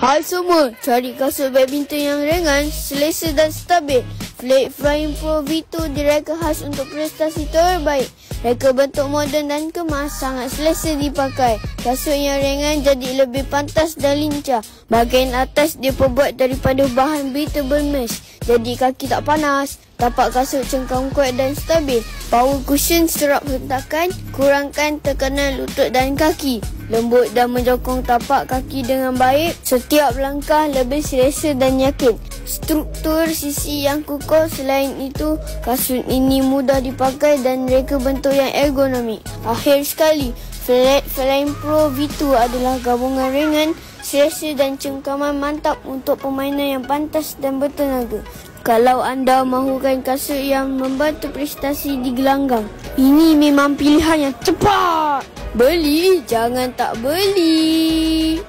Hai semua, cari kasut badminton yang ringan, selesa dan stabil. Flying Pro V2 direka khas untuk prestasi terbaik. Reka bentuk moden dan kemas, sangat selesa dipakai. Kasut yang ringan jadi lebih pantas dan lincah. Bahagian atas dia terbuat daripada bahan breathable mesh, jadi kaki tak panas. Tapak kasut cengkam kuat dan stabil. Power cushion serap hentakan, kurangkan tekanan lutut dan kaki. Lembut dan menjokong tapak kaki dengan baik. Setiap langkah lebih selesa dan yakin. Struktur sisi yang kukuh. Selain itu, kasut ini mudah dipakai dan reka bentuk yang ergonomik. Akhir sekali, Flying Pro V2 adalah gabungan ringan, selesa dan cengkaman mantap untuk permainan yang pantas dan bertenaga. Kalau anda mahukan kasut yang membantu prestasi di gelanggang, ini memang pilihan yang tepat. Beli, jangan tak beli.